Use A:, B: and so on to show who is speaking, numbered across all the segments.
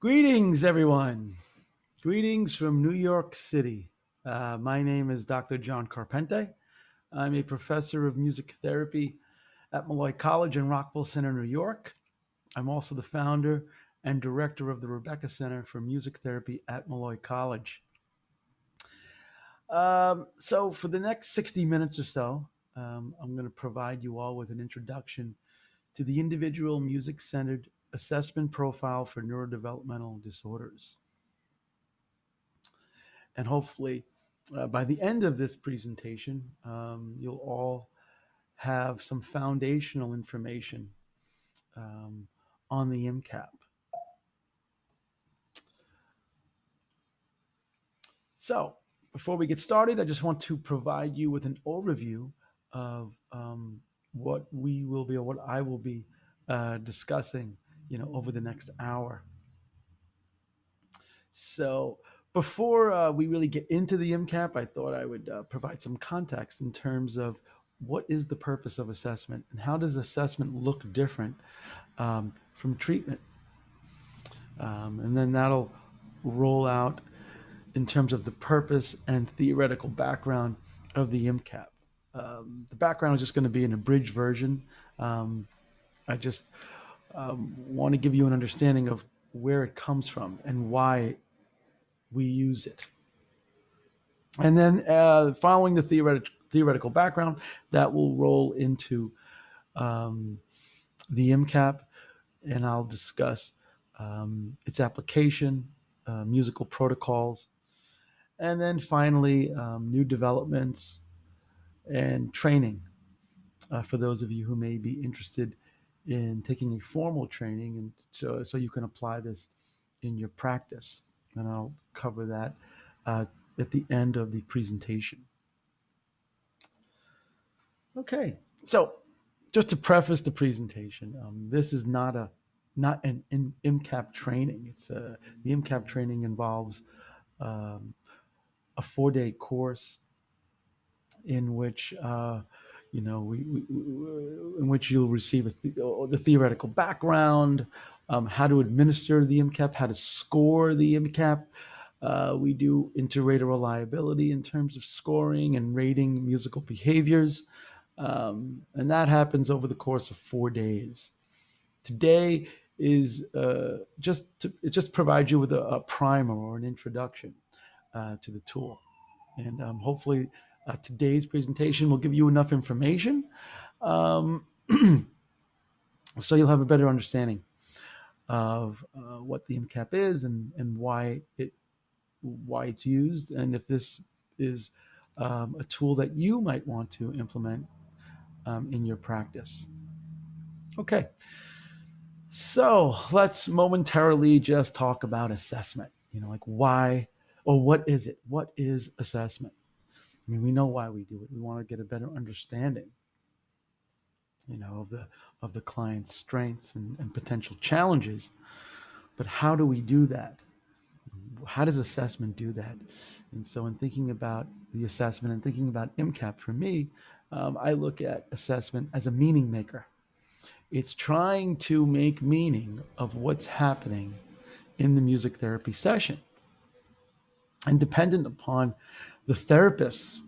A: Greetings, everyone. Greetings from New York City. My name is Dr. John Carpente. I'm a professor of music therapy at Malloy College in Rockville Center, New York. I'm also the founder and director of the Rebecca Center for Music Therapy at Malloy College. So, for the next 60 minutes or so, I'm going to provide you all with an introduction to the individual music-centered assessment profile for neurodevelopmental disorders. And hopefully, by the end of this presentation, you'll all have some foundational information on the MCAP. So, before we get started, I just want to provide you with an overview of what I will be discussing, over the next hour. So, before we really get into the MCAP, I thought I would provide some context in terms of what is the purpose of assessment and how does assessment look different from treatment. And then that'll roll out in terms of the purpose and theoretical background of the MCAP. The background is just going to be an abridged version. I just want to give you an understanding of where it comes from and why we use it. And then following the theoretical background, that will roll into the MCAP, and I'll discuss its application, musical protocols, and then finally new developments and training for those of you who may be interested in taking a formal training, and so you can apply this in your practice. And I'll cover that at the end of the presentation. Okay, so just to preface the presentation, this is not an MCAP training. It's the MCAP training involves a 4-day course in which in which you'll receive the theoretical background, how to administer the MCAP, how to score the MCAP. We do inter-rater reliability in terms of scoring and rating musical behaviors, and that happens over the course of 4 days. Today is it just provides you with a primer or an introduction to the tool, and hopefully today's presentation will give you enough information so you'll have a better understanding of what the MCAP is and why it's used, and if this is a tool that you might want to implement in your practice. Okay, so let's momentarily just talk about assessment. Like why, or what is it? What is assessment? I mean, we know why we do it. We want to get a better understanding, of the client's strengths and potential challenges. But how do we do that? How does assessment do that? And so in thinking about the assessment and thinking about MCAP for me, I look at assessment as a meaning maker. It's trying to make meaning of what's happening in the music therapy session. And dependent upon the therapist's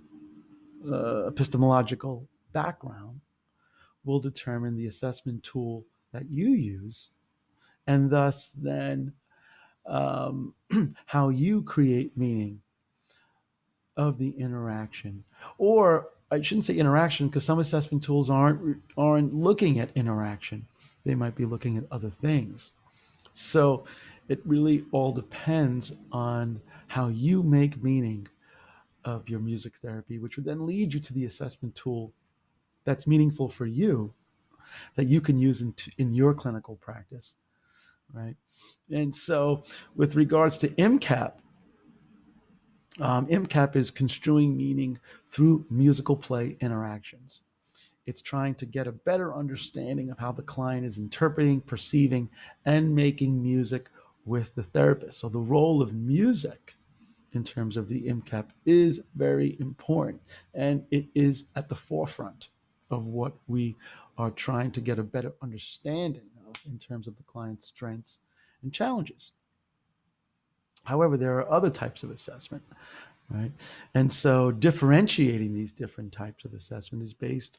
A: epistemological background will determine the assessment tool that you use, and thus then how you create meaning of the interaction. Or I shouldn't say interaction, because some assessment tools aren't looking at interaction. They might be looking at other things. So it really all depends on how you make meaning of your music therapy, which would then lead you to the assessment tool that's meaningful for you, that you can use in your clinical practice, right? And so with regards to MCAP, MCAP is construing meaning through musical play interactions. It's trying to get a better understanding of how the client is interpreting, perceiving, and making music with the therapist. So the role of music in terms of the MCAP is very important, and it is at the forefront of what we are trying to get a better understanding of in terms of the client's strengths and challenges. However, there are other types of assessment, right? And so differentiating these different types of assessment is based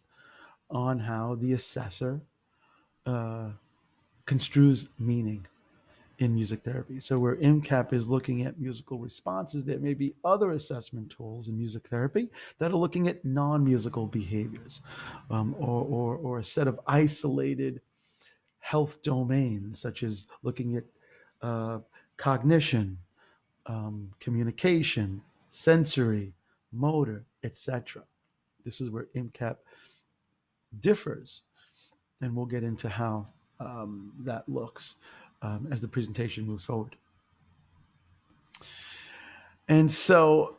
A: on how the assessor uh, construes meaning in music therapy. So where MCAP is looking at musical responses, there may be other assessment tools in music therapy that are looking at non-musical behaviors, or a set of isolated health domains, such as looking at uh, cognition, communication, sensory, motor, etc. This is where MCAP differs, and we'll get into how that looks as the presentation moves forward. And so,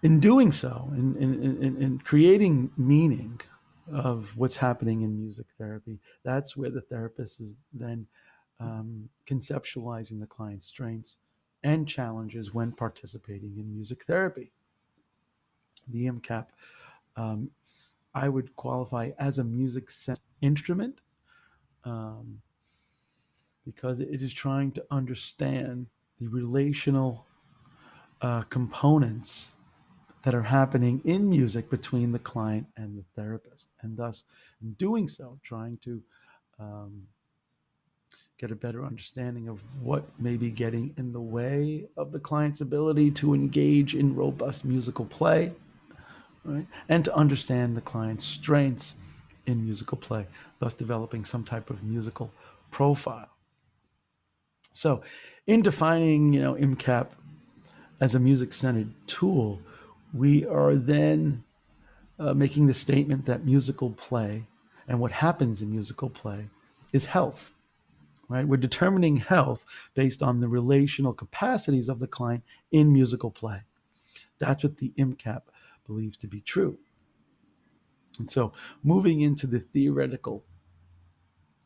A: in doing so, in creating meaning of what's happening in music therapy, that's where the therapist is then conceptualizing the client's strengths and challenges when participating in music therapy. The MCAP, um, I would qualify as a music instrument, um, because it is trying to understand the relational components that are happening in music between the client and the therapist, and thus, in doing so, trying to um, get a better understanding of what may be getting in the way of the client's ability to engage in robust musical play, right? And to understand the client's strengths in musical play, thus developing some type of musical profile. So, in defining, MCAP as a music-centered tool, we are then making the statement that musical play and what happens in musical play is health, right? We're determining health based on the relational capacities of the client in musical play. That's what the MCAP believes to be true. And so, moving into the theoretical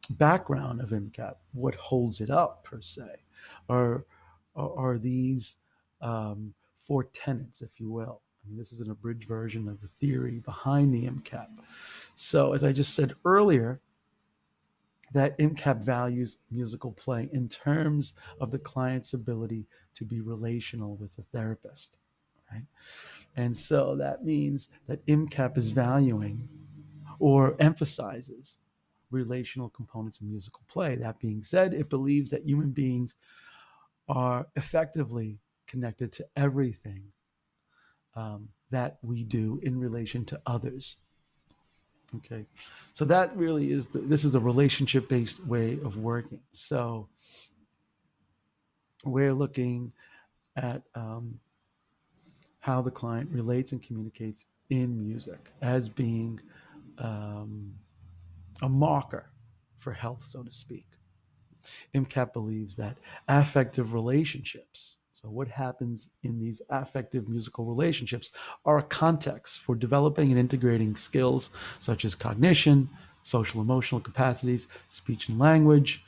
A: background of MCAP, what holds it up per se, are these four tenets, if you will. I mean, this is an abridged version of the theory behind the MCAP. So, as I just said earlier, that MCAP values musical play in terms of the client's ability to be relational with the therapist, right? And so that means that MCAP is valuing or emphasizes relational components of musical play. That being said, it believes that human beings are effectively connected to everything that we do in relation to others. Okay, so that really is this is a relationship-based way of working. So we're looking at how the client relates and communicates in music as being um, a marker for health, so to speak. MCAP believes that affective relationships, so what happens in these affective musical relationships, are a context for developing and integrating skills such as cognition, social emotional capacities, speech and language,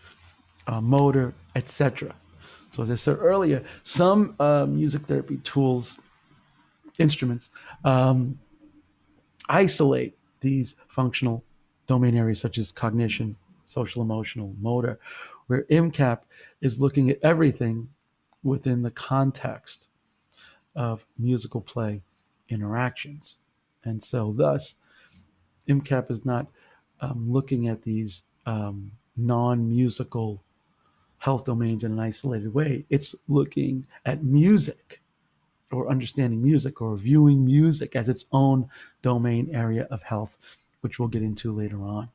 A: motor, etc. So, as I said earlier, some music therapy tools, instruments, isolate these functional domain areas such as cognition, social emotional, motor, where MCAP is looking at everything within the context of musical play interactions. And so, thus, MCAP is not looking at these non musical health domains in an isolated way. It's looking at music, or understanding music, or viewing music as its own domain area of health, which we'll get into later on.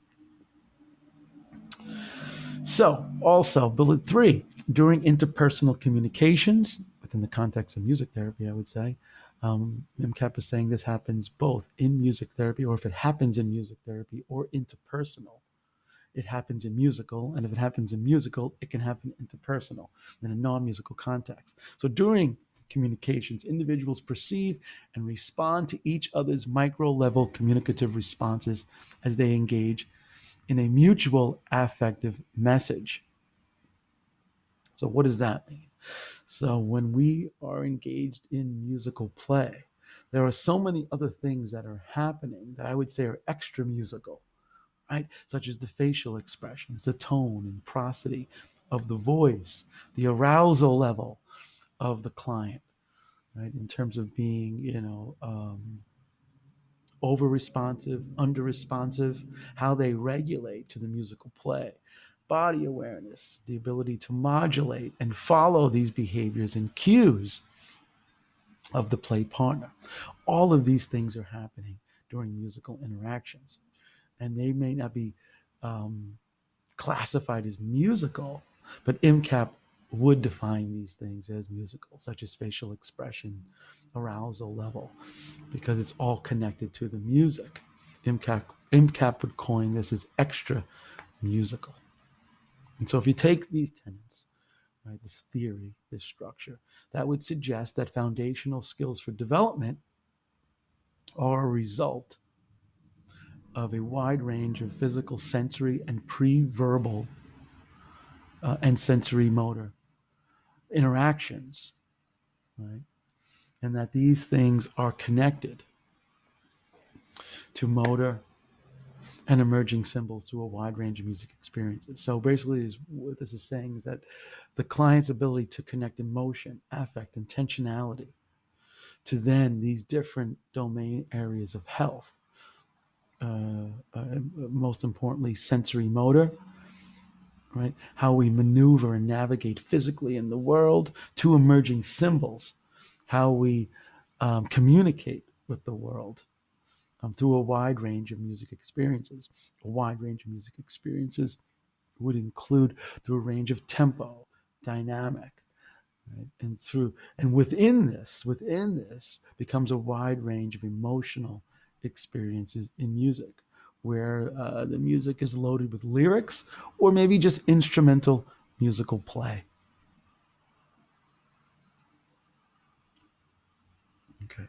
A: So, also, bullet 3, during interpersonal communications, within the context of music therapy, I would say, MCAP is saying this happens both in music therapy, or if it happens in music therapy, or interpersonal, it happens in musical. And if it happens in musical, it can happen interpersonal in a non-musical context. So during communications, individuals perceive and respond to each other's micro-level communicative responses as they engage in a mutual affective message. So what does that mean? So when we are engaged in musical play, there are so many other things that are happening that I would say are extra musical, right? Such as the facial expressions, the tone and prosody of the voice, the arousal level of the client, right? In terms of being, over responsive, under responsive, how they regulate to the musical play, body awareness, the ability to modulate and follow these behaviors and cues of the play partner. All of these things are happening during musical interactions, and they may not be classified as musical, but MCAP would define these things as musical, such as facial expression, arousal level, because it's all connected to the music. MCAP would coin this as extra musical. And so if you take these tenets, right, this theory, this structure, that would suggest that foundational skills for development are a result of a wide range of physical, sensory, and pre-verbal and sensory motor interactions, right? And that these things are connected to motor and emerging symbols through a wide range of music experiences. So basically, what this is saying is that the client's ability to connect emotion, affect, intentionality to then these different domain areas of health, most importantly, sensory motor, right? How we maneuver and navigate physically in the world, to emerging symbols, how we communicate with the world through a wide range of music experiences. A wide range of music experiences would include through a range of tempo, dynamic, right? And within this becomes a wide range of emotional experiences in music, where the music is loaded with lyrics or maybe just instrumental musical play. Okay.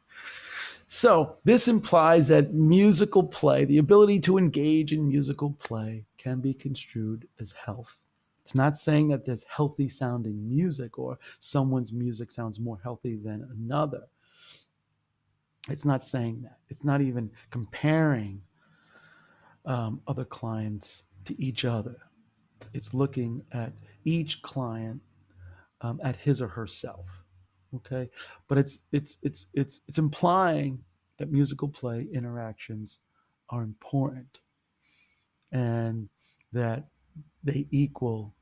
A: So this implies that musical play, the ability to engage in musical play, can be construed as health. It's not saying that there's healthy sounding music or someone's music sounds more healthy than another. It's not saying that. It's not even comparing other clients to each other. It's looking at each client at his or herself. Okay, but it's implying that musical play interactions are important and that they equal,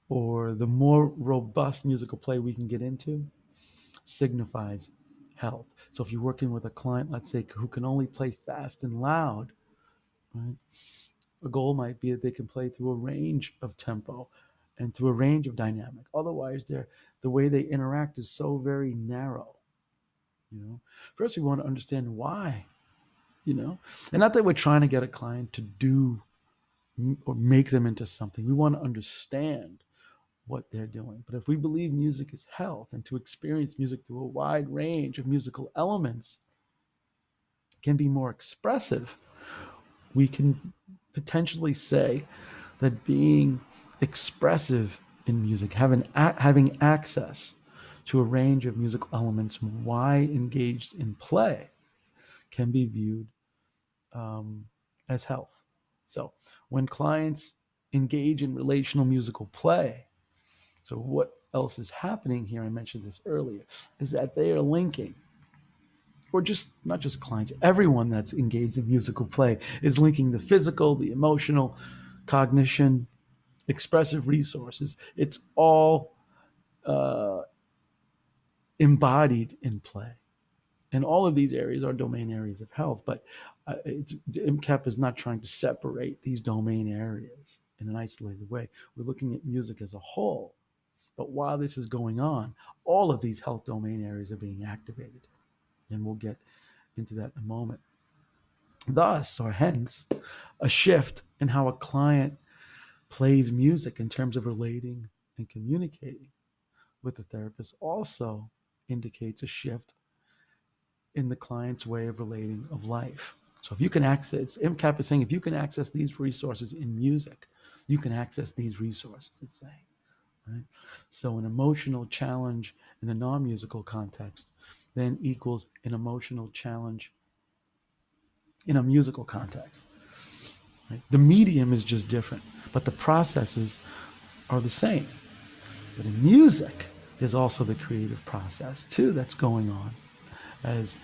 A: or the more robust musical play we can get into signifies health. So if you're working with a client, let's say, who can only play fast and loud, right? A goal might be that they can play through a range of tempo and through a range of dynamic. Otherwise, the way they interact is so very narrow. First we want to understand why, and not that we're trying to get a client to do or make them into something. We want to understand what they're doing. But if we believe music is health, and to experience music through a wide range of musical elements can be more expressive, we can potentially say that being expressive in music, having access to a range of musical elements while engaged in play, can be viewed as health. So when clients engage in relational musical play, so what else is happening here, I mentioned this earlier, is that they are linking, or just not just clients, everyone that's engaged in musical play is linking the physical, the emotional, cognition, expressive resources. It's all embodied in play. And all of these areas are domain areas of health, but MCAP is not trying to separate these domain areas in an isolated way. We're looking at music as a whole. But while this is going on, all of these health domain areas are being activated. And we'll get into that in a moment. Thus, or hence, a shift in how a client plays music in terms of relating and communicating with the therapist also indicates a shift in the client's way of relating of life. So if you can access, MCAP is saying, if you can access these resources in music, you can access these resources, it's saying. Right? So an emotional challenge in a non-musical context then equals an emotional challenge in a musical context. Right? The medium is just different, but the processes are the same. But in music, There's also the creative process too that's going on as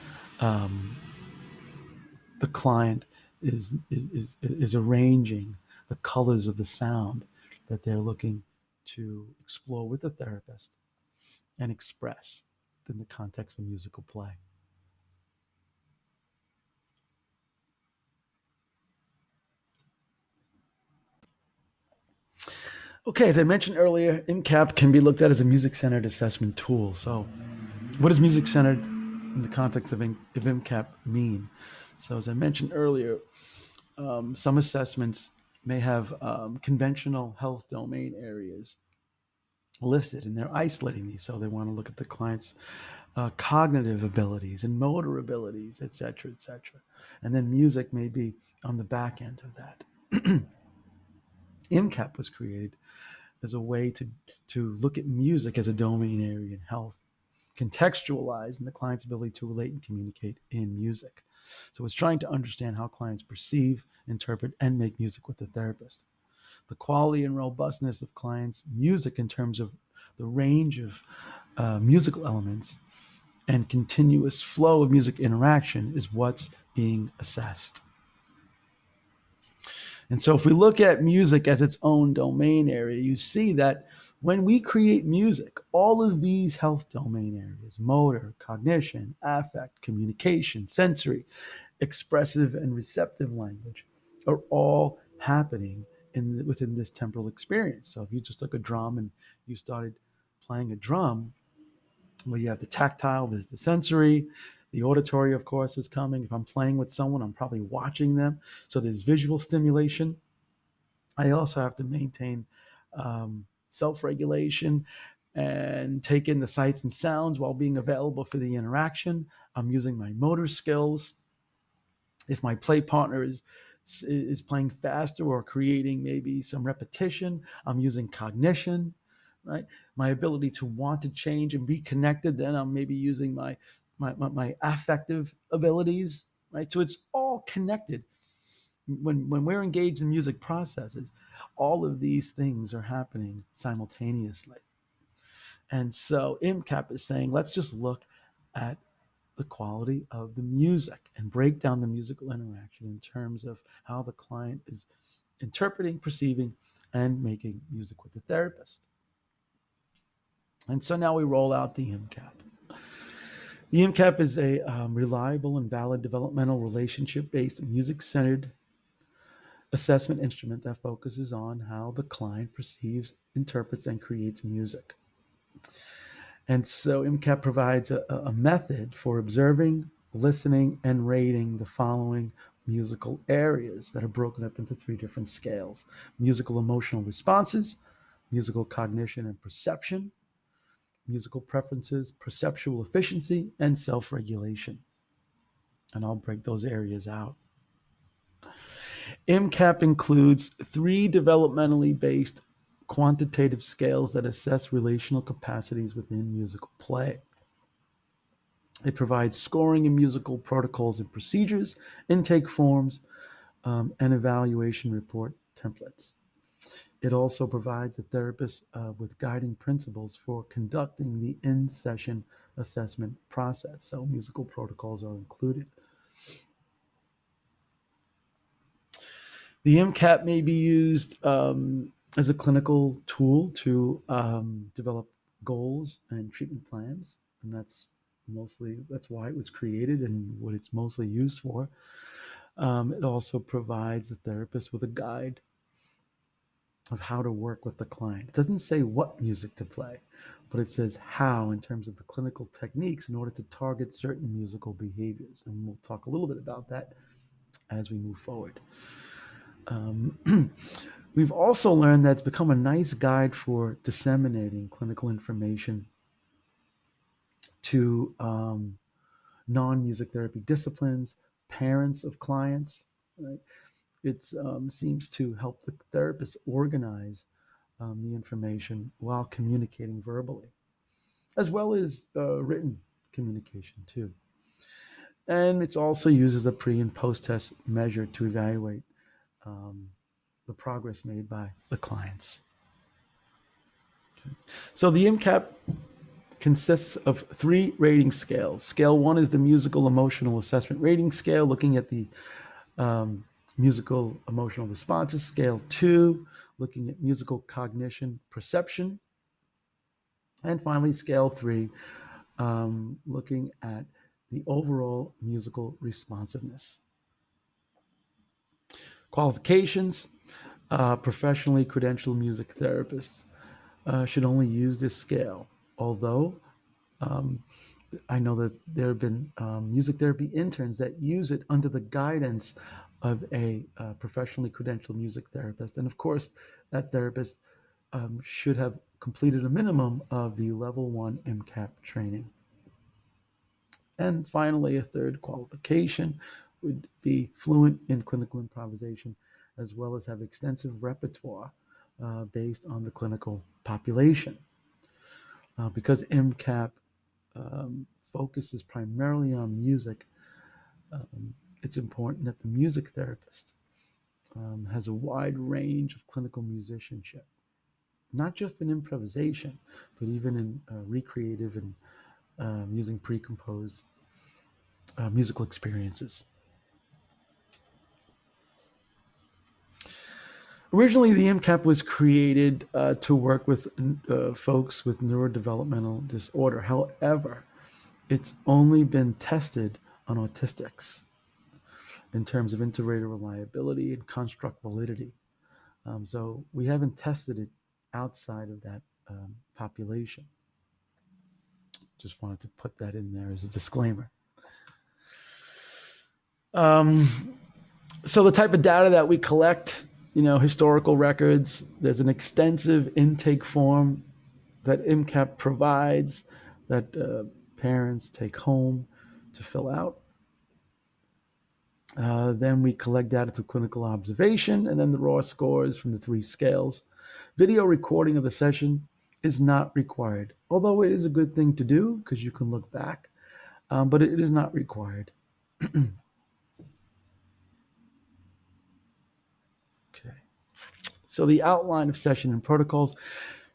A: the client is arranging the colors of the sound that they're looking to explore with the therapist and express in the context of musical play. Okay, as I mentioned earlier, MCAP can be looked at as a music-centered assessment tool. So what does music-centered in the context of MCAP mean? So as I mentioned earlier, some assessments may have conventional health domain areas listed, and they're isolating these. So they want to look at the client's cognitive abilities and motor abilities, et cetera, et cetera. And then music may be on the back end of that. MCAP was created as a way to look at music as a domain area in health, contextualizing the client's ability to relate and communicate in music. So it's trying to understand how clients perceive, interpret, and make music with the therapist. The quality and robustness of clients' music in terms of the range of musical elements and continuous flow of music interaction is what's being assessed. And so if we look at music as its own domain area, you see that when we create music, all of these health domain areas, motor, cognition, affect, communication, sensory, expressive, and receptive language, are all happening within this temporal experience. So if you just took a drum and you started playing a drum, well, you have the tactile, there's the sensory, the auditory, of course, is coming. If I'm playing with someone, I'm probably watching them. So there's visual stimulation. I also have to maintain self-regulation and take in the sights and sounds while being available for the interaction. I'm using my motor skills. If my play partner is playing faster or creating maybe some repetition, I'm using cognition, right? My ability to want to change and be connected, then I'm maybe using my affective abilities, right? So it's all connected. When we're engaged in music processes, all of these things are happening simultaneously. And so MCAP is saying, let's just look at the quality of the music and break down the musical interaction in terms of how the client is interpreting, perceiving, and making music with the therapist. And so now we roll out the MCAP. The MCAP is a reliable and valid developmental relationship-based music-centered assessment instrument that focuses on how the client perceives, interprets, and creates music. And so MCAP provides a method for observing, listening, and rating the following musical areas that are broken up into 3 different scales: musical emotional responses, musical cognition and perception, musical preferences, perceptual efficiency, and self-regulation. And I'll break those areas out. MCAP includes 3 developmentally based quantitative scales that assess relational capacities within musical play. It provides scoring and musical protocols and procedures, intake forms, and evaluation report templates. It also provides the therapist with guiding principles for conducting the in-session assessment process. So musical protocols are included. The MCAP may be used as a clinical tool to develop goals and treatment plans, and that's why it was created and what it's mostly used for. It also provides the therapist with a guide of how to work with the client. It doesn't say what music to play, but it says how in terms of the clinical techniques in order to target certain musical behaviors. And we'll talk a little bit about that as we move forward. We've also learned that it's become a nice guide for disseminating clinical information to non-music therapy disciplines, parents of clients, right? It seems to help the therapist organize the information while communicating verbally, as well as written communication too. And it's also used as a pre and post-test measure to evaluate the progress made by the clients. Okay. So the MCAP consists of 3 rating scales. Scale 1 is the musical emotional assessment rating scale, looking at the musical emotional responses. Scale 2, looking at musical cognition perception. And finally, scale 3, looking at the overall musical responsiveness. Qualifications: professionally credentialed music therapists should only use this scale, although I know that there have been music therapy interns that use it under the guidance of a professionally credentialed music therapist. And of course, that therapist should have completed a minimum of the level 1 MCAP training. And finally, a third qualification would be fluent in clinical improvisation, as well as have extensive repertoire based on the clinical population. Because MCAP focuses primarily on music, it's important that the music therapist has a wide range of clinical musicianship, not just in improvisation, but even in recreative and using pre-composed musical experiences. Originally, the MCAP was created to work with folks with neurodevelopmental disorder. However, it's only been tested on autistics in terms of inter-rater reliability and construct validity. So we haven't tested it outside of that population. Just wanted to put that in there as a disclaimer. So the type of data that we collect, historical records, there's an extensive intake form that MCAP provides that parents take home to fill out. Then we collect data through clinical observation, and then the raw scores from the 3 scales. Video recording of the session is not required, although it is a good thing to do because you can look back, but it is not required. Okay. So the outline of session and protocols.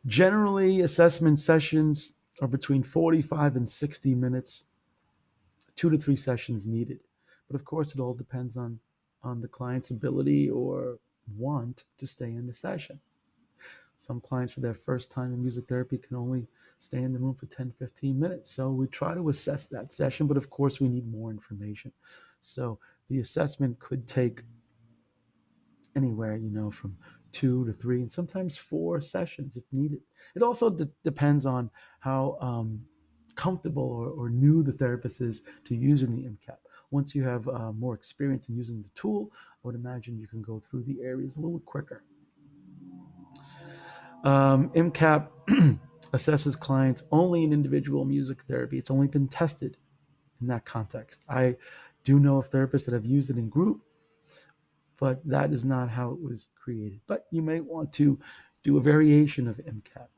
A: Generally, assessment sessions are between 45 and 60 minutes, 2 to 3 sessions needed. But of course, it all depends on the client's ability or want to stay in the session. Some clients, for their first time in music therapy, can only stay in the room for 10, 15 minutes. So we try to assess that session, but of course, we need more information. So the assessment could take anywhere, from 2 to 3 and sometimes 4 sessions if needed. It also depends on how comfortable or new the therapist is to using the MCAP. Once you have more experience in using the tool, I would imagine you can go through the areas a little quicker. MCAP assesses clients only in individual music therapy. It's only been tested in that context. I do know of therapists that have used it in group, but that is not how it was created. But you may want to do a variation of MCAP.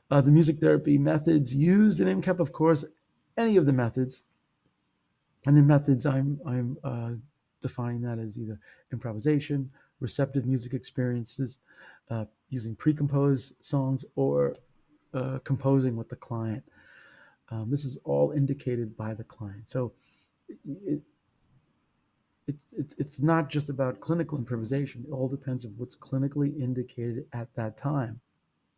A: The music therapy methods used in MCAP, of course, any of the methods. And in methods, I'm defining that as either improvisation, receptive music experiences, using pre-composed songs, or composing with the client. This is all indicated by the client. So it's not just about clinical improvisation. It all depends on what's clinically indicated at that time.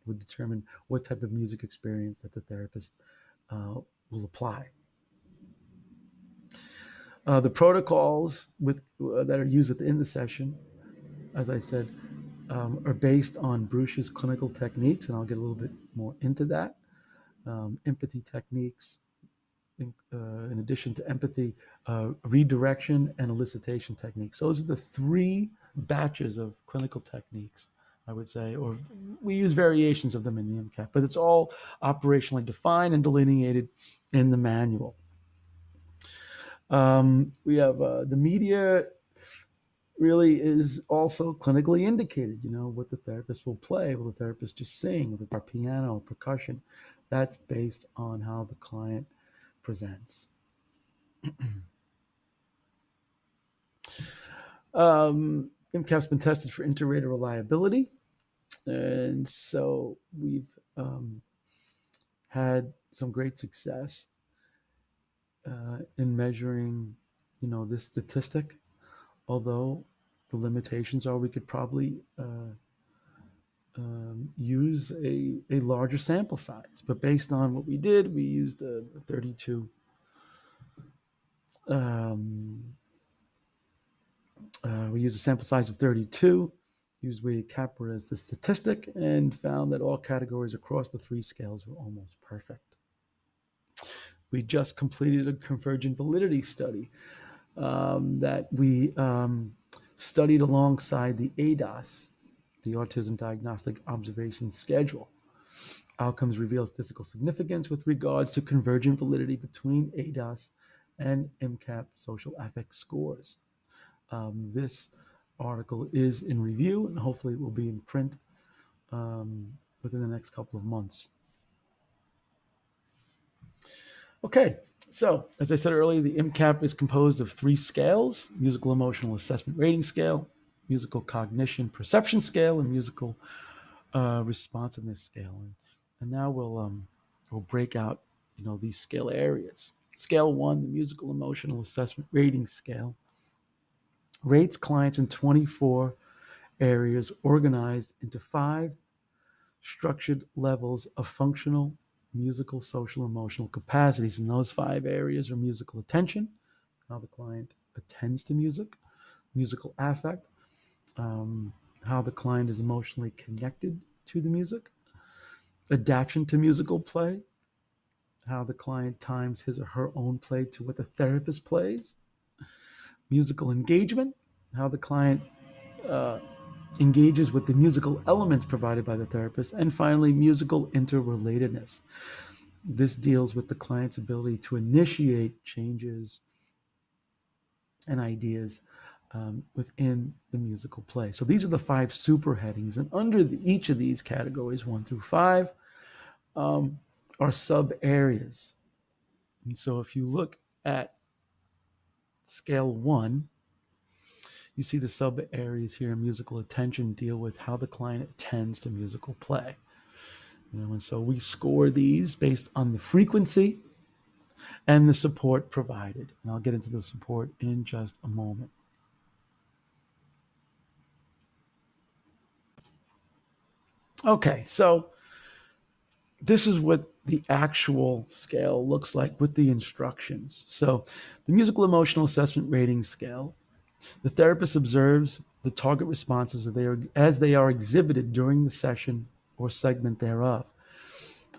A: It would determine what type of music experience that the therapist will apply. The protocols that are used within the session, as I said, are based on Bruch's clinical techniques, and I'll get a little bit more into that. Empathy techniques, in addition to empathy, redirection and elicitation techniques. Those are the 3 batches of clinical techniques, I would say, or we use variations of them in the MCAT, but it's all operationally defined and delineated in the manual. We have the media really is also clinically indicated, what the therapist will play. Will the therapist just sing? Will it be piano, percussion? That's based on how the client presents. MCAP's been tested for inter-rater reliability. And so we've had some great success in measuring, this statistic, although the limitations are we could probably use a larger sample size. But based on what we did, we used a 32 we used a sample size of 32, used weighted Capra as the statistic, and found that all categories across the 3 scales were almost perfect. We just completed a convergent validity study that we studied alongside the ADOS, the Autism Diagnostic Observation Schedule. Outcomes reveal statistical significance with regards to convergent validity between ADOS and MCAP social affect scores. This article is in review, and hopefully it will be in print within the next couple of months. Okay, so as I said earlier, the MCAP is composed of 3 scales: musical emotional assessment rating scale, musical cognition perception scale, and musical responsiveness scale. And now we'll break out these scale areas. Scale 1, the musical emotional assessment rating scale, rates clients in 24 areas organized into 5 structured levels of functional musical, social, emotional capacities. And those 5 areas are musical attention, how the client attends to music; musical affect, how the client is emotionally connected to the music; adaptation to musical play, how the client times his or her own play to what the therapist plays; musical engagement, how the client engages with the musical elements provided by the therapist; and finally, musical interrelatedness. This deals with the client's ability to initiate changes and ideas within the musical play. So these are the 5 super headings, and under each of these categories, 1 through 5, are sub areas. And so if you look at scale 1, you see the sub areas here. Musical attention deal with how the client attends to musical play. And so we score these based on the frequency and the support provided. And I'll get into the support in just a moment. Okay, so this is what the actual scale looks like with the instructions. So the musical emotional assessment rating scale, the therapist observes the target responses as they are exhibited during the session or segment thereof.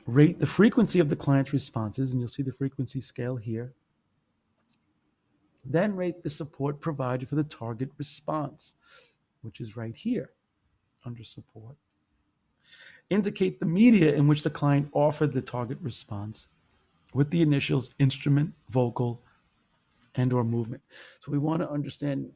A: Rate the frequency of the client's responses, and you'll see the frequency scale here. Then rate the support provided for the target response, which is right here under support. Indicate the media in which the client offered the target response with the initials instrument, vocal, and or movement. So we want to understand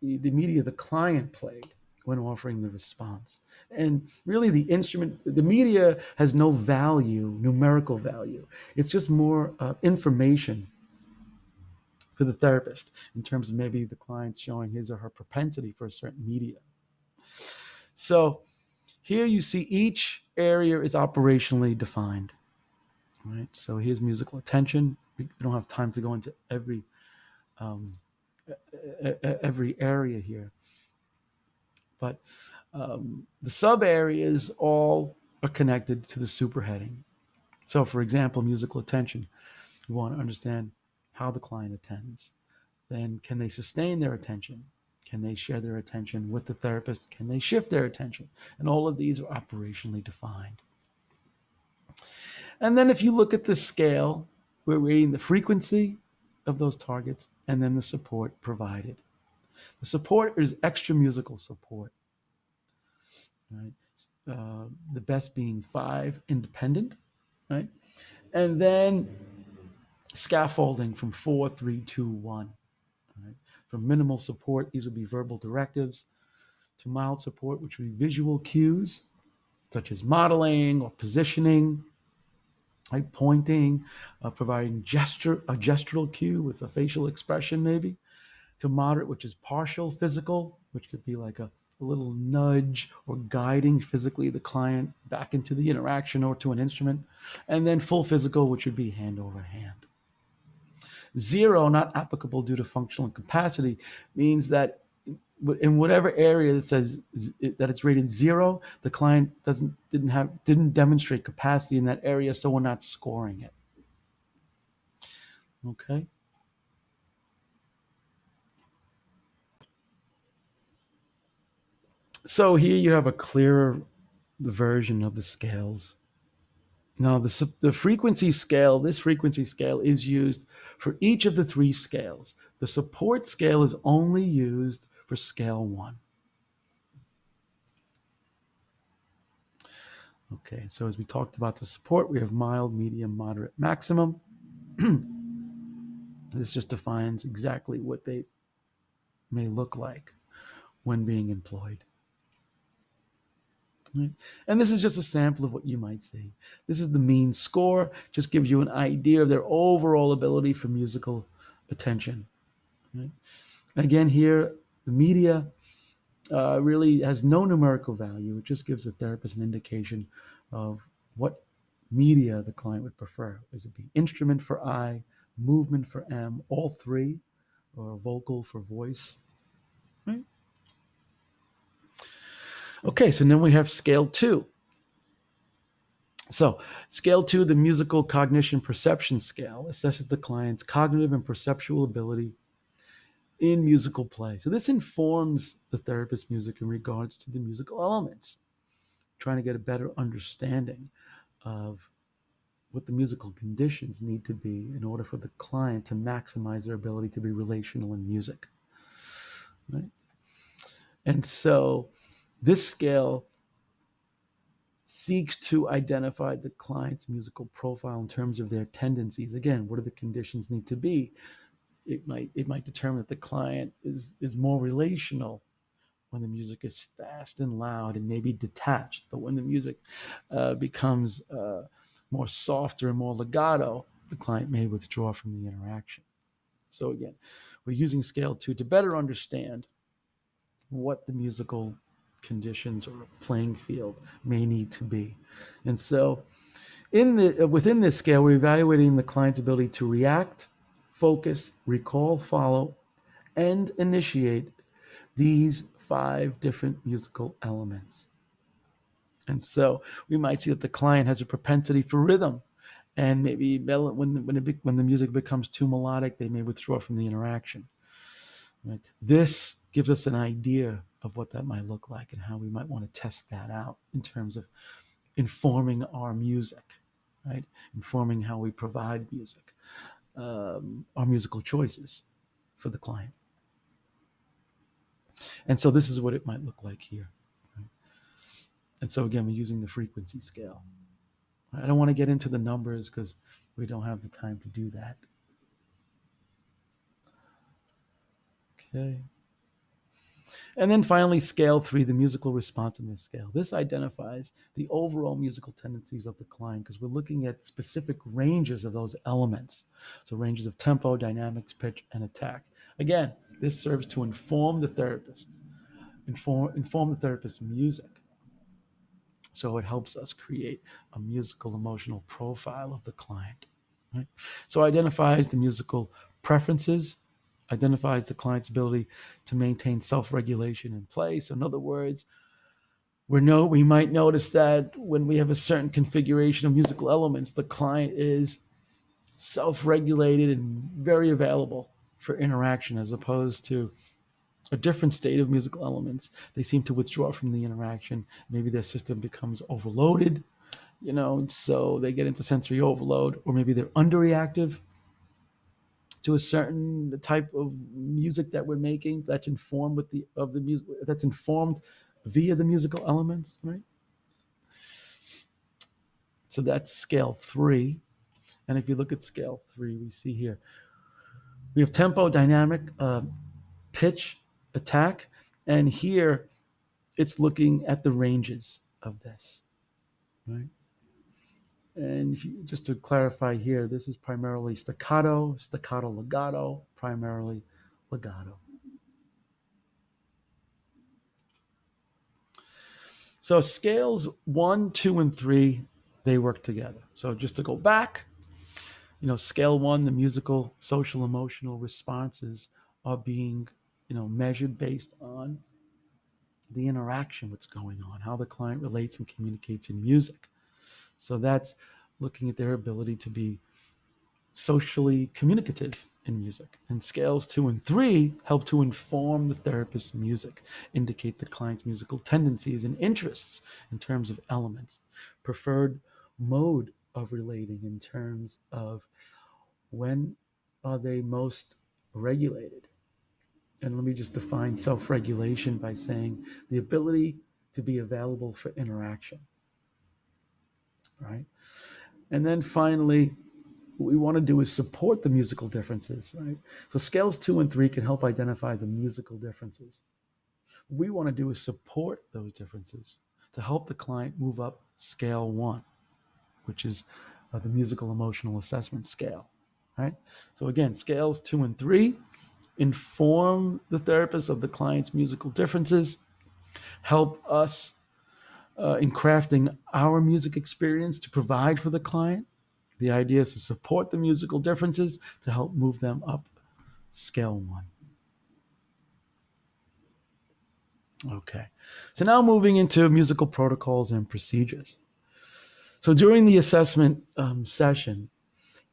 A: the media the client played when offering the response. And really the media has no value, numerical value. It's just more information for the therapist in terms of maybe the client showing his or her propensity for a certain media. So here you see each area is operationally defined. Right? So here's musical attention. We don't have time to go into every area here. But the sub areas all are connected to the superheading. So for example, musical attention, we want to understand how the client attends. Then can they sustain their attention? Can they share their attention with the therapist? Can they shift their attention? And all of these are operationally defined. And then if you look at the scale, we're rating the frequency of those targets and then the support provided. The support is extra musical support. Right? The best being 5 independent, right? And then scaffolding from 4, 3, 2, 1. Right? From minimal support, these would be verbal directives, to mild support, which would be visual cues, such as modeling or positioning, like pointing, providing a gestural cue with a facial expression maybe, to moderate, which is partial physical, which could be like a a little nudge or guiding physically the client back into the interaction or to an instrument. And then full physical, which would be hand over hand. 0, not applicable due to functional incapacity, means that in whatever area that says that it's rated 0, the client didn't demonstrate capacity in that area, so we're not scoring it. Okay. So here you have a clearer version of the scales. Now, the frequency scale, this frequency scale is used for each of the 3 scales. The support scale is only used for scale 1. Okay, so as we talked about the support, we have mild, medium, moderate, maximum. This just defines exactly what they may look like when being employed. Right? And this is just a sample of what you might see. This is the mean score, just gives you an idea of their overall ability for musical attention. Right? Again, here, the media really has no numerical value. It just gives the therapist an indication of what media the client would prefer. Is it be instrument for I, movement for M, all 3, or vocal for voice? Right? Okay, so then we have scale 2. So scale 2, the musical cognition perception scale, assesses the client's cognitive and perceptual ability in musical play. So this informs the therapist's music in regards to the musical elements, trying to get a better understanding of what the musical conditions need to be in order for the client to maximize their ability to be relational in music. Right? And so this scale seeks to identify the client's musical profile in terms of their tendencies. Again, what do the conditions need to be? It might determine that the client is more relational when the music is fast and loud and maybe detached, but when the music becomes more softer and more legato, the client may withdraw from the interaction. So again, we're using scale 2 to better understand what the musical conditions or playing field may need to be. And so within this scale, we're evaluating the client's ability to react, focus, recall, follow, and initiate these 5 different musical elements. And so we might see that the client has a propensity for rhythm, and maybe when the music becomes too melodic, they may withdraw from the interaction. Right? This gives us an idea of what that might look like and how we might want to test that out in terms of informing our music, right? Informing how we provide music, our musical choices for the client. And so this is what it might look like here. Right? And so again, we're using the frequency scale. I don't want to get into the numbers because we don't have the time to do that. Okay. And then finally, scale 3, the musical responsiveness scale. This identifies the overall musical tendencies of the client because we're looking at specific ranges of those elements. So ranges of tempo, dynamics, pitch, and attack. Again, this serves to inform the therapist, inform the therapist's music. So it helps us create a musical emotional profile of the client. Right? So it identifies the musical preferences, identifies the client's ability to maintain self-regulation in play. So in other words, we might notice that when we have a certain configuration of musical elements, the client is self-regulated and very available for interaction, as opposed to a different state of musical elements. They seem to withdraw from the interaction. Maybe their system becomes overloaded, so they get into sensory overload, or maybe they're underreactive to a certain type of music that we're making that's informed that's informed via the musical elements, right? So that's scale 3. And if you look at scale 3, we see here we have tempo, dynamic, pitch, attack, and here it's looking at the ranges of this, right? And just to clarify here, this is primarily staccato, legato, primarily legato. So scales 1, 2, and 3, they work together. So just to go back, scale 1, the musical, social, emotional responses are being, measured based on the interaction, what's going on, how the client relates and communicates in music. So that's looking at their ability to be socially communicative in music. And scales 2 and 3 help to inform the therapist's music, indicate the client's musical tendencies and interests in terms of elements, preferred mode of relating in terms of when are they most regulated. And let me just define self-regulation by saying the ability to be available for interaction, right? And then finally, what we want to do is support the musical differences, right? So scales 2 and 3 can help identify the musical differences. What we want to do is support those differences to help the client move up scale 1, which is the musical emotional assessment scale, right? So again, scales 2 and 3 inform the therapist of the client's musical differences, help us in crafting our music experience to provide for the client. The idea is to support the musical differences to help move them up scale 1. Okay, so now moving into musical protocols and procedures. So during the assessment session,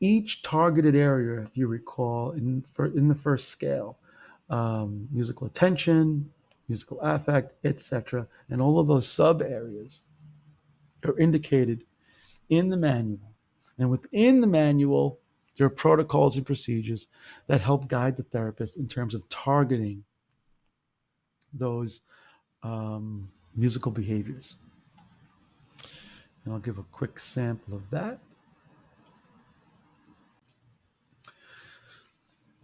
A: each targeted area, if you recall, in the first scale, musical attention, musical affect, etc., and all of those sub areas are indicated in the manual. And within the manual, there are protocols and procedures that help guide the therapist in terms of targeting those musical behaviors. And I'll give a quick sample of that.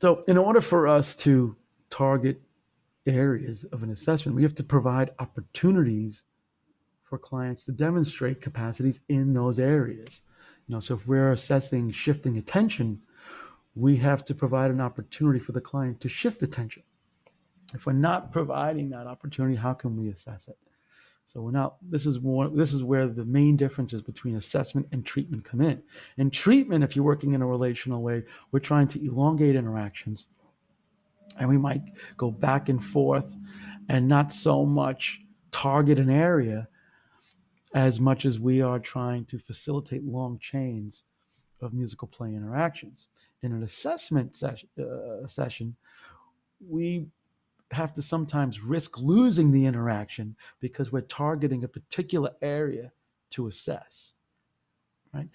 A: So in order for us to target areas of an assessment, we have to provide opportunities for clients to demonstrate capacities in those areas. So if we're assessing shifting attention, we have to provide an opportunity for the client to shift attention. If we're not providing that opportunity, how can we assess it? So this is where the main differences between assessment and treatment come in. In treatment, if you're working in a relational way, we're trying to elongate interactions, and we might go back and forth and not so much target an area as much as we are trying to facilitate long chains of musical play interactions. In an assessment session, we have to sometimes risk losing the interaction because we're targeting a particular area to assess, right?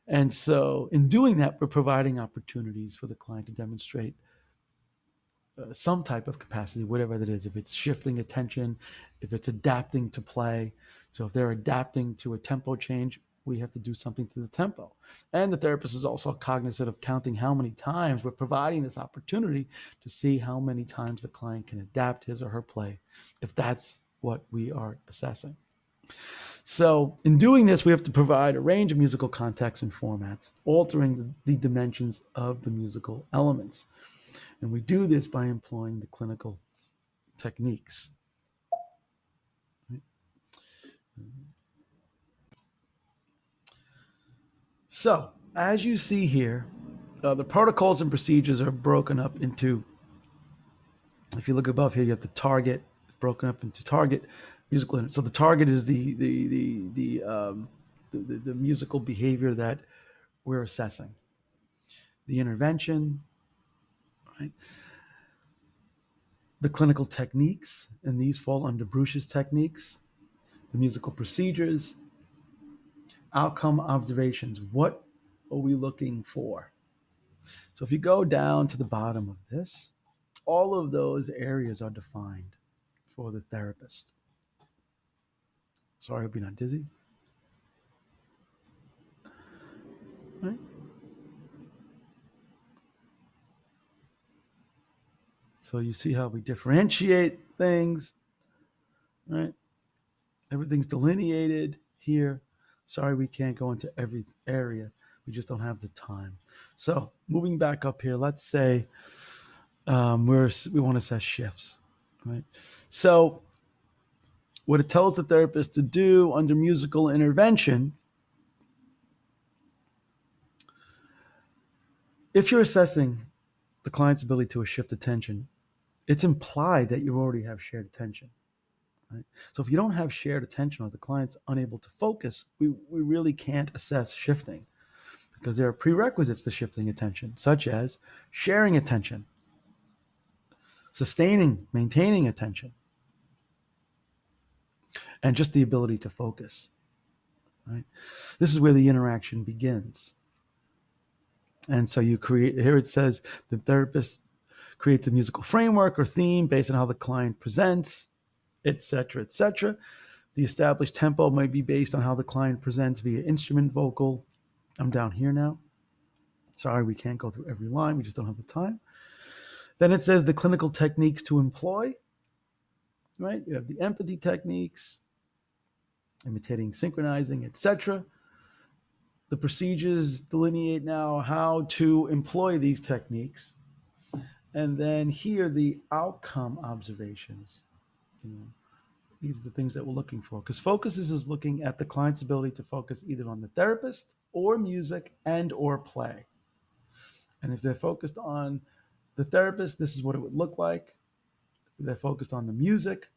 A: And so in doing that, we're providing opportunities for the client to demonstrate some type of capacity, whatever that is, if it's shifting attention, if it's adapting to play. So if they're adapting to a tempo change, we have to do something to the tempo. And the therapist is also cognizant of counting how many times we're providing this opportunity to see how many times the client can adapt his or her play, if that's what we are assessing. So in doing this, we have to provide a range of musical contexts and formats, altering the dimensions of the musical elements. And we do this by employing the clinical techniques. So, as you see here, the protocols and procedures are broken up into, if you look above here, you have the target broken up into target, musical. So the target is the musical behavior that we're assessing. The intervention, right? The clinical techniques, and these fall under Bruch's techniques. The musical procedures, outcome observations. What are we looking for? So if you go down to the bottom of this, all of those areas are defined for the therapist. Sorry, I hope you're not dizzy. Right? So you see how we differentiate things, right? Everything's delineated here. Sorry, we can't go into every area. We just don't have the time. So moving back up here, let's say we want to assess shifts, right? So what it tells the therapist to do under musical intervention, if you're assessing the client's ability to shift attention, it's implied that you already have shared attention. Right? So if you don't have shared attention or the client's unable to focus, we really can't assess shifting, because there are prerequisites to shifting attention, such as sharing attention, sustaining, maintaining attention, and just the ability to focus. Right? This is where the interaction begins. And so you create, here it says the therapist creates a musical framework or theme based on how the client presents, etc., etc. The established tempo might be based on how the client presents via instrument, vocal. I'm down here now. Sorry, we can't go through every line. We just don't have the time. Then it says the clinical techniques to employ, right? You have the empathy techniques, imitating, synchronizing, etc. The procedures delineate now how to employ these techniques. And then here, the outcome observations. These are the things that we're looking for, because focus is looking at the client's ability to focus either on the therapist or music and or play. And if they're focused on the therapist, this is what it would look like. If they're focused on the music,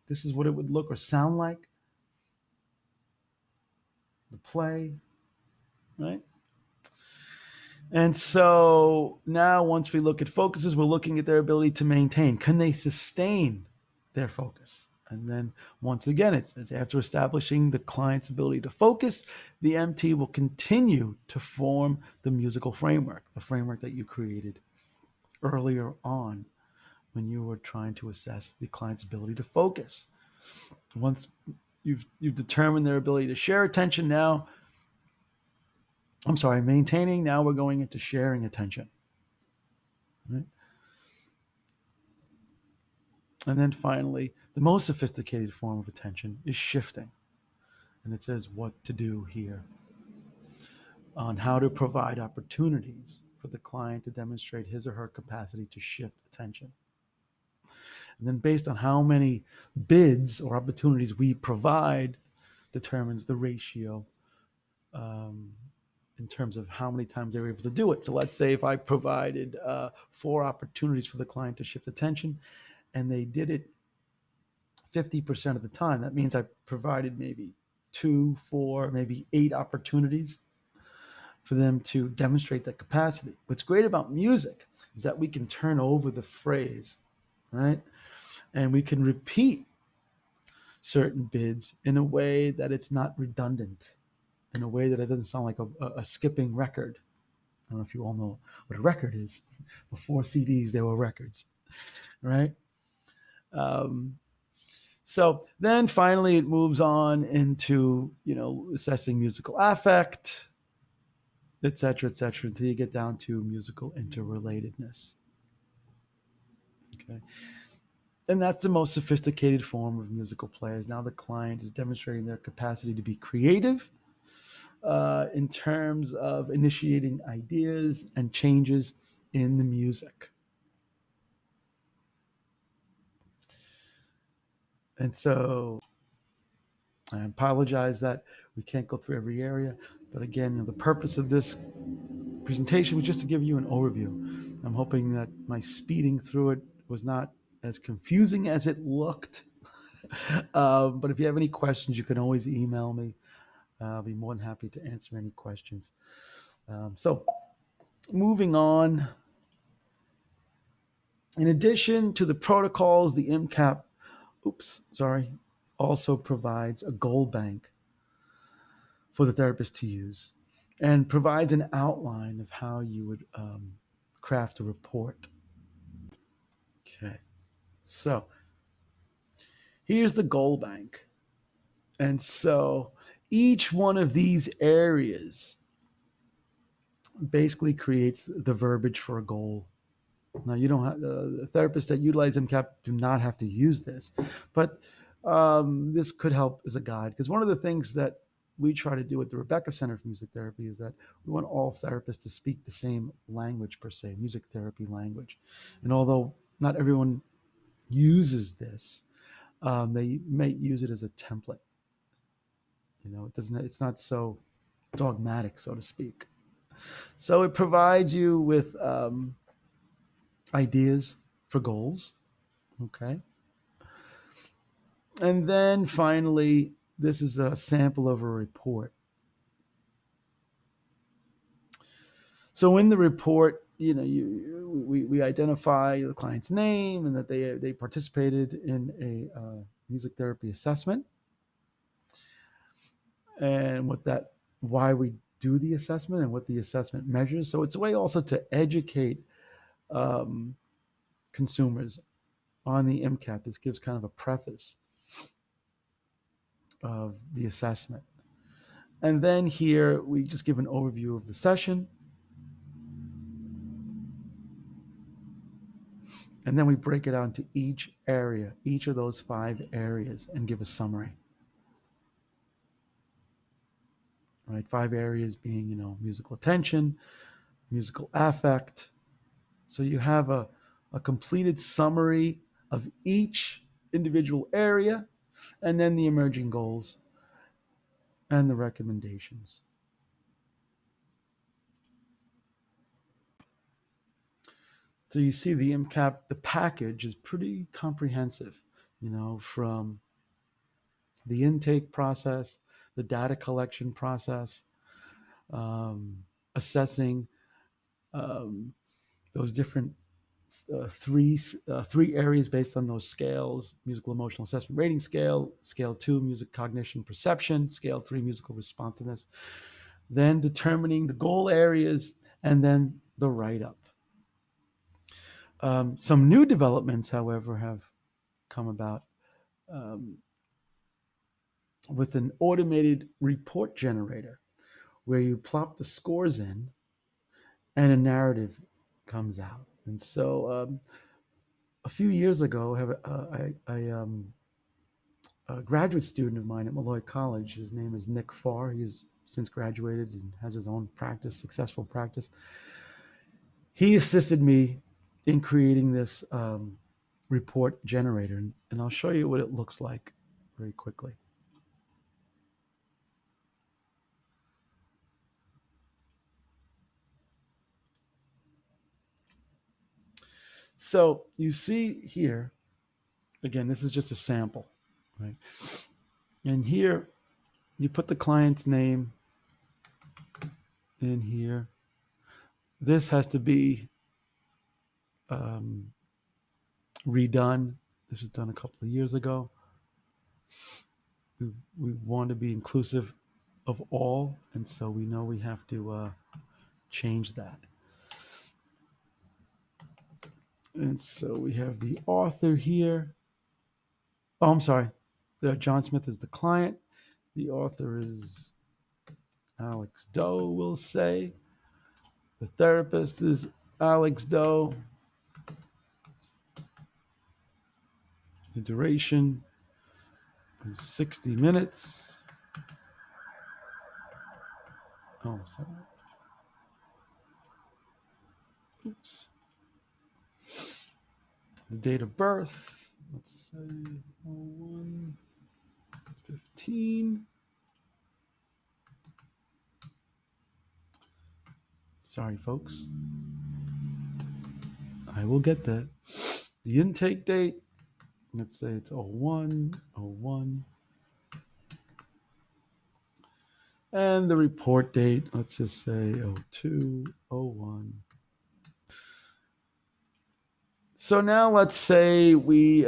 A: this is what it would look or sound like. The play, right? And so now once we look at focuses, we're looking at their ability to maintain. Can they sustain their focus? And then once again, it says after establishing the client's ability to focus, the MT will continue to form the musical framework, the framework that you created earlier on when you were trying to assess the client's ability to focus. Once you've determined their ability to share attention, maintaining, now we're going into sharing attention. Right? And then finally, the most sophisticated form of attention is shifting. And it says what to do here on how to provide opportunities for the client to demonstrate his or her capacity to shift attention. And then based on how many bids or opportunities we provide determines the ratio in terms of how many times they were able to do it. So let's say if I provided 4 opportunities for the client to shift attention and they did it 50% of the time, that means I provided maybe 2, 4, maybe 8 opportunities for them to demonstrate that capacity. What's great about music is that we can turn over the phrase, right? And we can repeat certain bids in a way that it's not redundant, in a way that it doesn't sound like a skipping record. I don't know if you all know what a record is. Before CDs, there were records, right? So then finally it moves on into, assessing musical affect, et cetera, until you get down to musical interrelatedness. Okay. And that's the most sophisticated form of musical players. Now the client is demonstrating their capacity to be creative in terms of initiating ideas and changes in the music. And so I apologize that we can't go through every area. But again, the purpose of this presentation was just to give you an overview. I'm hoping that my speeding through it was not as confusing as it looked. But if you have any questions, you can always email me. I'll be more than happy to answer any questions. So moving on. In addition to the protocols, the MCAP, also provides a goal bank for the therapist to use and provides an outline of how you would craft a report. Okay, so here's the goal bank. And so each one of these areas basically creates the verbiage for a goal. Now, you don't have the therapists that utilize MCAP do not have to use this, but this could help as a guide, because one of the things that we try to do at the Rebecca Center for Music Therapy is that we want all therapists to speak the same language, per se, music therapy language. And although not everyone uses this, They may use it as a template. It's not so dogmatic, so to speak. So it provides you with ideas for goals. Okay. And then finally, this is a sample of a report. So in the report, we identify the client's name and that they participated in a music therapy assessment, and why we do the assessment and what the assessment measures. So it's a way also to educate consumers on the MCAT. This gives kind of a preface of the assessment. And then here we just give an overview of the session. And then we break it out into each area, each of those 5 areas, and give a summary. Right, 5 areas being, musical attention, musical affect. So you have a completed summary of each individual area, and then the emerging goals and the recommendations. So you see the MCAP, the package is pretty comprehensive, from the intake process, the data collection process, assessing those different three areas based on those scales: musical emotional assessment rating scale, scale 2 music cognition perception, scale 3 musical responsiveness, then determining the goal areas, and then the write-up. Some new developments, however, have come about with an automated report generator where you plop the scores in and a narrative comes out. And so a few years ago, a graduate student of mine at Malloy College, his name is Nick Farr. He's since graduated and has his own practice, successful practice. He assisted me in creating this report generator, and I'll show you what it looks like very quickly. So you see here, again, this is just a sample, right? And here you put the client's name in here. This has to be redone. This was done a couple of years ago. We want to be inclusive of all, and so we know we have to change that. And so we have the author here. Oh, I'm sorry. John Smith is the client. The author is Alex Doe, we'll say. The therapist is Alex Doe. The duration is 60 minutes. Oh, sorry. Oops. The date of birth, let's say 01/15. Sorry, folks. I will get that. The intake date, let's say it's 01/01. And the report date, let's just say 02/01. So now let's say we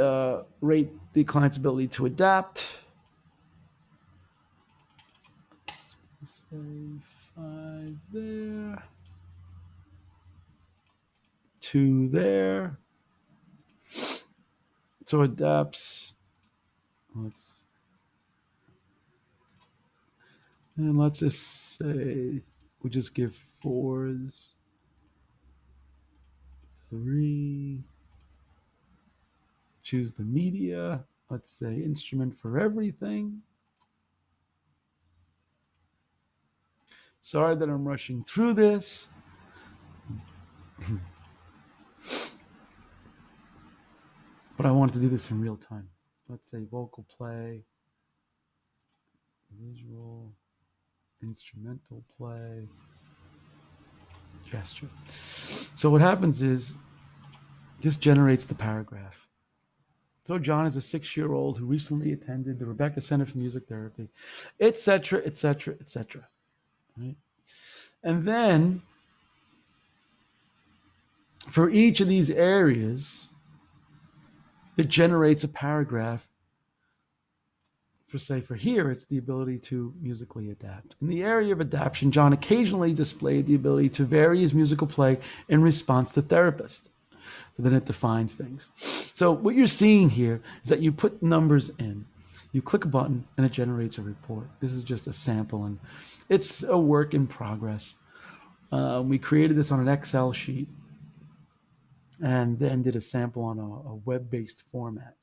A: rate the client's ability to adapt. Let's say 5 there, 2 there. So adapts. Let's just say we just give 4s, 3. Choose the media. Let's say instrument for everything. Sorry that I'm rushing through this. But I wanted to do this in real time. let's say vocal play, visual, instrumental play, gesture. So what happens is this generates the paragraph. So John is a 6-year-old who recently attended the Rebecca Center for Music Therapy, etc., etc., etc. Right? And then for each of these areas, it generates a paragraph. For here, it's the ability to musically adapt. In the area of adaptation, John occasionally displayed the ability to vary his musical play in response to therapist. So then it defines things. So what you're seeing here is that you put numbers in, you click a button, and it generates a report. This is just a sample, and it's a work in progress. We created this on an Excel sheet and then did a sample on a web-based format.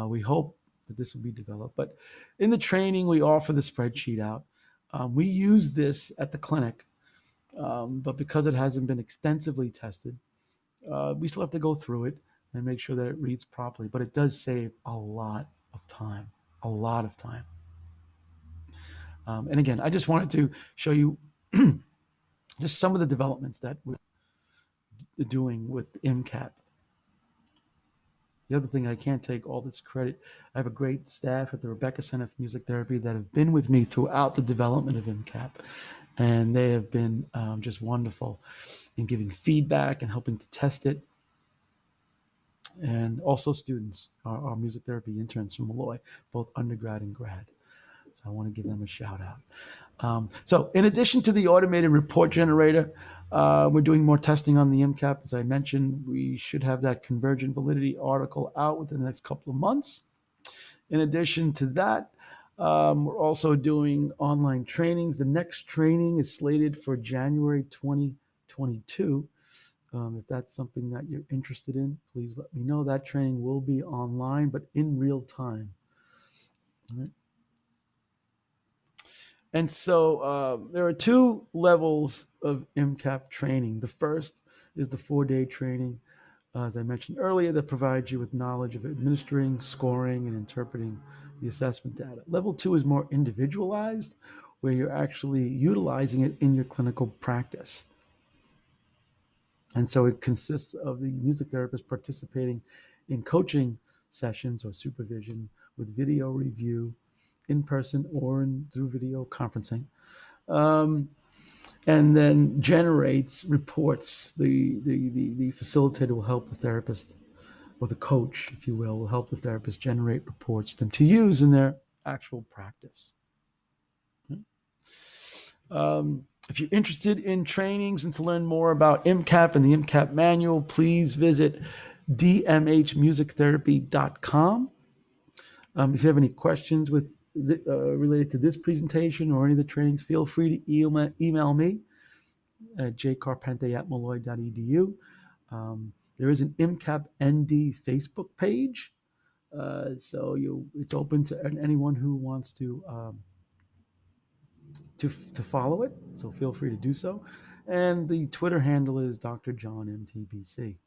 A: We hope that this will be developed. But in the training, we offer the spreadsheet out. We use this at the clinic, but because it hasn't been extensively tested, we still have to go through it and make sure that it reads properly. But it does save a lot of time, a lot of time. And again, I just wanted to show you just some of the developments that we're doing with MCAP. The other thing, I can't take all this credit. I have a great staff at the Rebecca Center for Music Therapy that have been with me throughout the development of MCAP. And they have been just wonderful in giving feedback and helping to test it. And also students, our music therapy interns from Malloy, both undergrad and grad. So I want to give them a shout out. So in addition to the automated report generator, we're doing more testing on the MCAP. As I mentioned, we should have that convergent validity article out within the next couple of months. In addition to that, we're also doing online trainings. The next training is slated for January 2022. If that's something that you're interested in, please let me know. That training will be online, but in real time. All right. And so there are 2 levels of MCAP training. The first is the 4-day training, as I mentioned earlier, that provides you with knowledge of administering, scoring, and interpreting the assessment data. Level 2 is more individualized, where you're actually utilizing it in your clinical practice. And so it consists of the music therapist participating in coaching sessions or supervision with video review, in person or through video conferencing, and then generates reports. The facilitator will help the therapist, or the coach, if you will help the therapist generate reports for them to use in their actual practice. If you're interested in trainings and to learn more about MCAP and the MCAP manual, please visit dmhmusictherapy.com. If you have any questions related to this presentation or any of the trainings, feel free to email me at jcarpente@molloy.edu. There is an IMCAP-ND Facebook page, so it's open to anyone who wants to follow it, so feel free to do so. And the Twitter handle is Dr. John MTBC.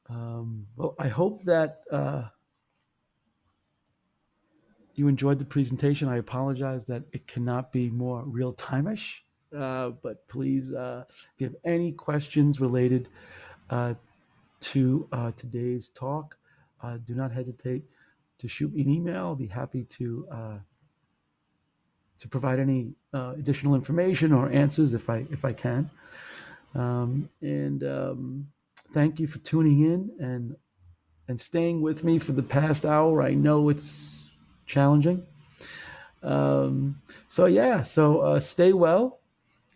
A: Well, I hope that you enjoyed the presentation. I apologize that it cannot be more real-time-ish, but please, if you have any questions related to today's talk, do not hesitate to shoot me an email. I'll be happy to provide any additional information or answers if I can. Thank you for tuning in and staying with me for the past hour. I know it's challenging. So stay well,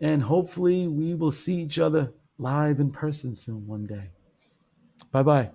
A: and hopefully we will see each other live in person soon one day. Bye-bye.